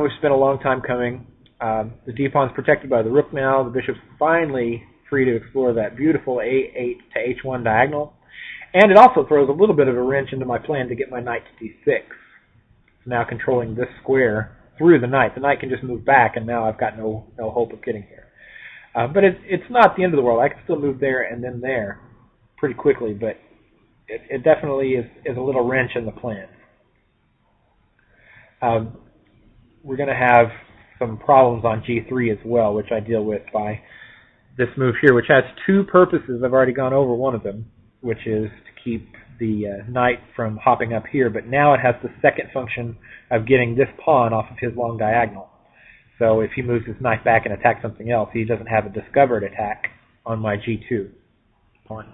h7, which has been a long time coming. The d-pawn's protected by the rook now. The bishop's finally free to explore that beautiful a8 to h1 diagonal. And it also throws a little bit of a wrench into my plan to get my knight to d6. It's now controlling this square through the knight. The knight can just move back, and now I've got no hope of getting here. But it's not the end of the world. I can still move there and then there pretty quickly, but it definitely is a little wrench in the plan. We're going to have some problems on g3 as well, which I deal with by this move here, which has two purposes. I've already gone over one of them, which is to keep the knight from hopping up here, but now it has the second function of getting this pawn off of his long diagonal. So if he moves his knight back and attacks something else, he doesn't have a discovered attack on my g2 pawn.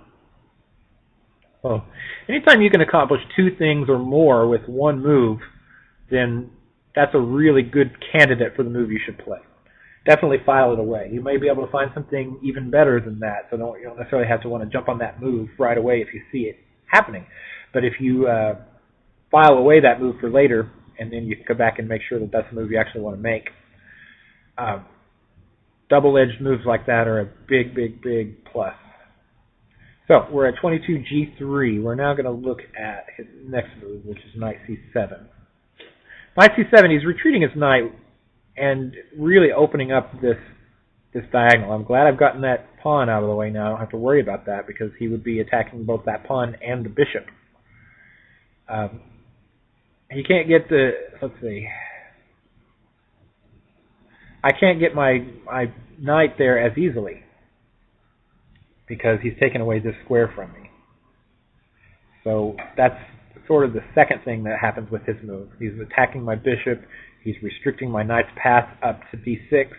So anytime you can accomplish two things or more with one move, then that's a really good candidate for the move you should play. Definitely file it away. You may be able to find something even better than that, so you don't necessarily have to want to jump on that move right away if you see it happening. But if you file away that move for later, and then you can go back and make sure that that's the move you actually want to make. Double-edged moves like that are a big, big, big plus. So we're at 22 g3. We're now going to look at his next move, which is knight c7. Knight c7, he's retreating his knight and really opening up this diagonal. I'm glad I've gotten that pawn out of the way now. I don't have to worry about that because he would be attacking both that pawn and the bishop. He can't get the, let's see, I can't get my knight there as easily because he's taken away this square from me. So that's sort of the second thing that happens with his move. He's attacking my bishop. He's restricting my knight's path up to d6.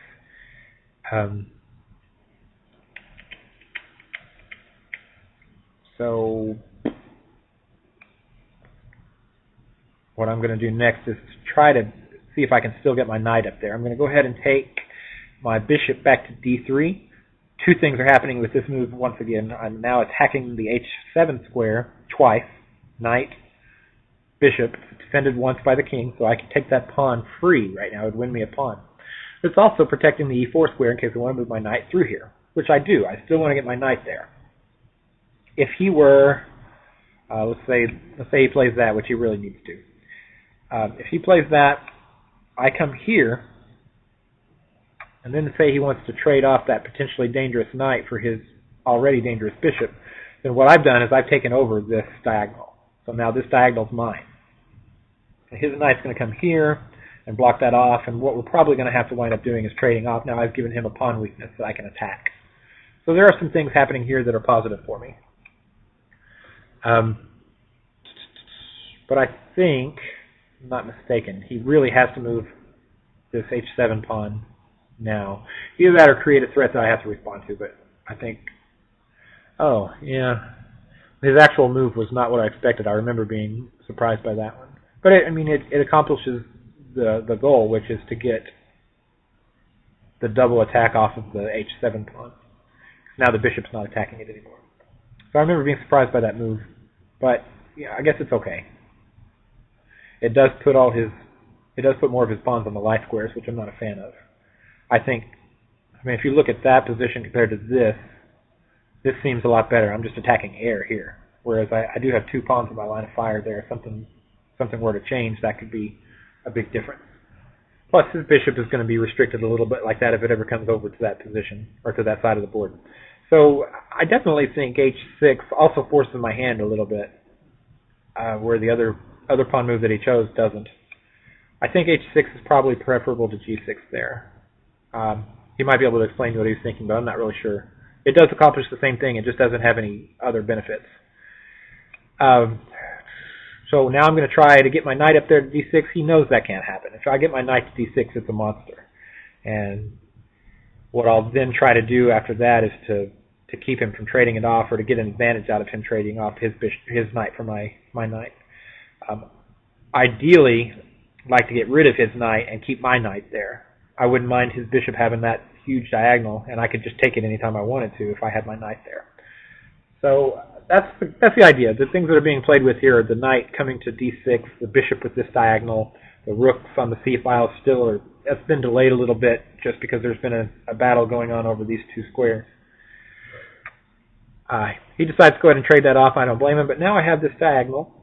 So what I'm going to do next is to try to see if I can still get my knight up there. I'm going to go ahead and take my bishop back to d3. Two things are happening with this move once again. I'm now attacking the h7 square twice. Knight, bishop, defended once by the king, so I can take that pawn free right now. It would win me a pawn. It's also protecting the e4 square in case I want to move my knight through here, which I do. I still want to get my knight there. If he were, let's say he plays that, which he really needs to. If he plays that, I come here, and then say he wants to trade off that potentially dangerous knight for his already dangerous bishop, then what I've done is I've taken over this diagonal. So now this diagonal's mine. And his knight's going to come here and block that off, and what we're probably going to have to wind up doing is trading off. Now I've given him a pawn weakness that I can attack. So there are some things happening here that are positive for me. But I think, I'm not mistaken, he really has to move this h7 pawn now. Either that or create a threat that I have to respond to, but I think, oh, yeah. His actual move was not what I expected. I remember being surprised by that one. But it accomplishes the goal, which is to get the double attack off of the h7 pawn. Now the bishop's not attacking it anymore. So I remember being surprised by that move. But yeah, I guess it's okay. It does put more of his pawns on the light squares, which I'm not a fan of. I mean, if you look at that position compared to this seems a lot better. I'm just attacking air here, whereas I do have two pawns in my line of fire there. If something were to change, that could be a big difference. Plus, his bishop is going to be restricted a little bit like that if it ever comes over to that position, or to that side of the board. So I definitely think h6 also forces my hand a little bit, where the other pawn move that he chose doesn't. I think h6 is probably preferable to g6 there. He might be able to explain what he's thinking, but I'm not really sure. It does accomplish the same thing. It just doesn't have any other benefits. So now I'm going to try to get my knight up there to d6. He knows that can't happen. If I get my knight to d6, it's a monster. And what I'll then try to do after that is to keep him from trading it off, or to get an advantage out of him trading off his knight for my knight. Ideally, I'd like to get rid of his knight and keep my knight there. I wouldn't mind his bishop having that huge diagonal, and I could just take it anytime I wanted to if I had my knight there. So that's the idea. The things that are being played with here are the knight coming to d6, the bishop with this diagonal, The rooks on the c-file still are, that's been delayed a little bit just because there's been a battle going on over these two squares. He decides to go ahead and trade that off. I don't blame him, but now I have this diagonal.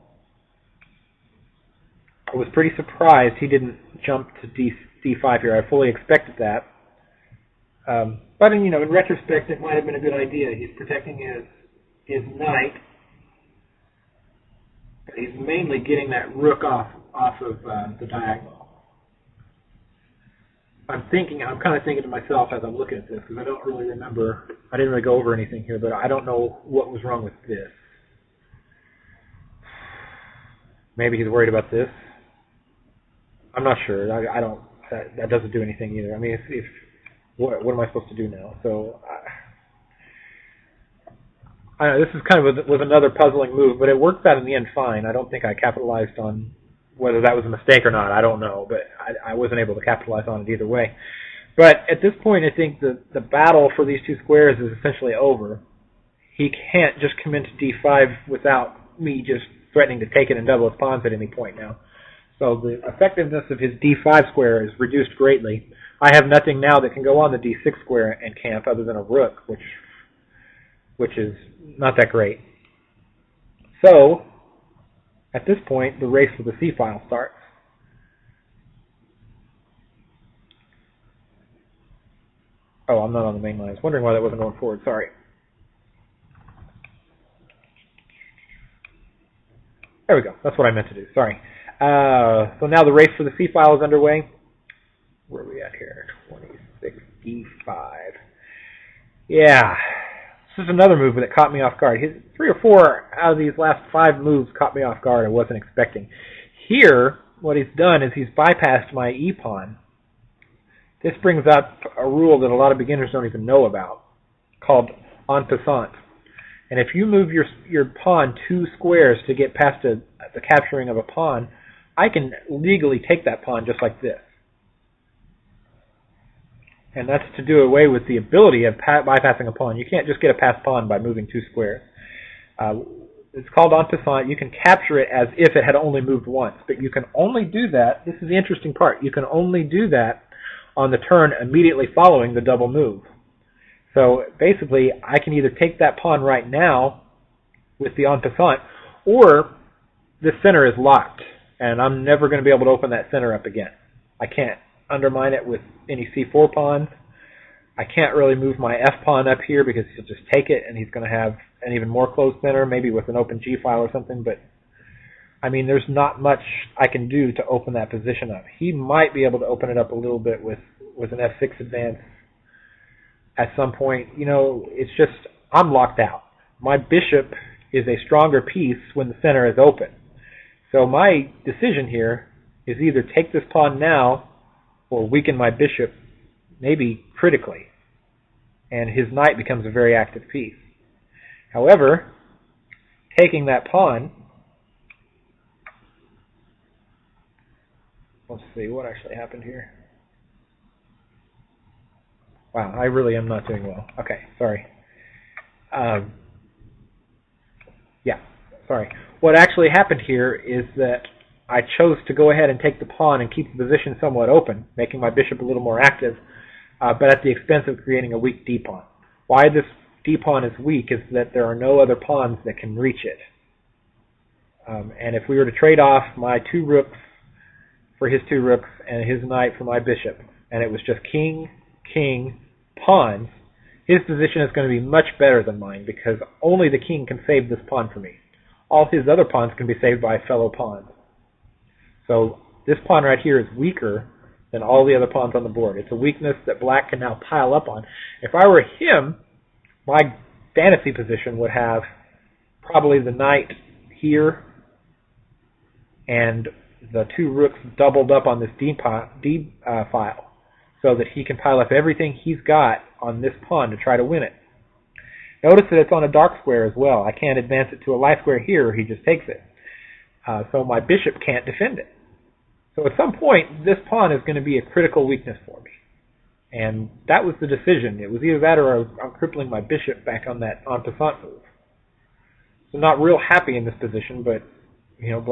I was pretty surprised he didn't jump to d5 here. I fully expected that. But in retrospect, it might have been a good idea. He's protecting his knight. He's mainly getting that rook off of the diagonal. I'm kind of thinking to myself as I'm looking at this, because I don't really remember. I didn't really go over anything here, but I don't know what was wrong with this. Maybe he's worried about this. I'm not sure. I don't. That doesn't do anything either. I mean, what am I supposed to do now? So this is kind of was another puzzling move, but it worked out in the end fine. I don't think I capitalized on whether that was a mistake or not. I don't know, but I wasn't able to capitalize on it either way. But at this point, I think the battle for these two squares is essentially over. He can't just come into d5 without me just threatening to take it and double his pawns at any point now. So the effectiveness of his d5 square is reduced greatly. I have nothing now that can go on the d6 square and camp other than a rook, which is not that great. So at this point, the race for the c-file starts. Oh, I'm not on the main line. I was wondering why that wasn't going forward. Sorry. There we go. That's what I meant to do. Sorry. So now the race for the c-file is underway. Where are we at here? 26 d5. Yeah. This is another move that caught me off guard. 3 or 4 out of these last 5 moves caught me off guard. I wasn't expecting. Here, what he's done is he's bypassed my e-pawn. This brings up a rule that a lot of beginners don't even know about, called en passant. And if you move your pawn 2 squares to get past the capturing of a pawn, I can legally take that pawn just like this. And that's to do away with the ability of bypassing a pawn. You can't just get a passed pawn by moving 2 squares. It's called en passant. You can capture it as if it had only moved once, but you can only do that. This is the interesting part. You can only do that on the turn immediately following the double move. So basically, I can either take that pawn right now with the en passant, or this center is locked, and I'm never going to be able to open that center up again. I can't undermine it with any c4 pawns. I can't really move my f pawn up here because he'll just take it, and he's going to have an even more closed center, maybe with an open g file or something. But I mean, there's not much I can do to open that position up. He might be able to open it up a little bit with an f6 advance at some point. It's just I'm locked out. My bishop is a stronger piece when the center is open. So my decision here is either take this pawn now or weaken my bishop, maybe critically, and his knight becomes a very active piece. However, taking that pawn, let's see what actually happened here. Wow, I really am not doing well. Okay, sorry. Sorry. What actually happened here is that I chose to go ahead and take the pawn and keep the position somewhat open, making my bishop a little more active, but at the expense of creating a weak d-pawn. Why this d-pawn is weak is that there are no other pawns that can reach it. And if we were to trade off my 2 rooks for his 2 rooks and his knight for my bishop, and it was just king, king, pawns, his position is going to be much better than mine because only the king can save this pawn for me. All his other pawns can be saved by fellow pawns. So this pawn right here is weaker than all the other pawns on the board. It's a weakness that black can now pile up on. If I were him, my fantasy position would have probably the knight here and the 2 rooks doubled up on this D file so that he can pile up everything he's got on this pawn to try to win it. Notice that it's on a dark square as well. I can't advance it to a light square here, he just takes it. So my bishop can't defend it. So at some point, this pawn is going to be a critical weakness for me. And that was the decision. It was either that or I'm crippling my bishop back on that en passant move. So not real happy in this position, but black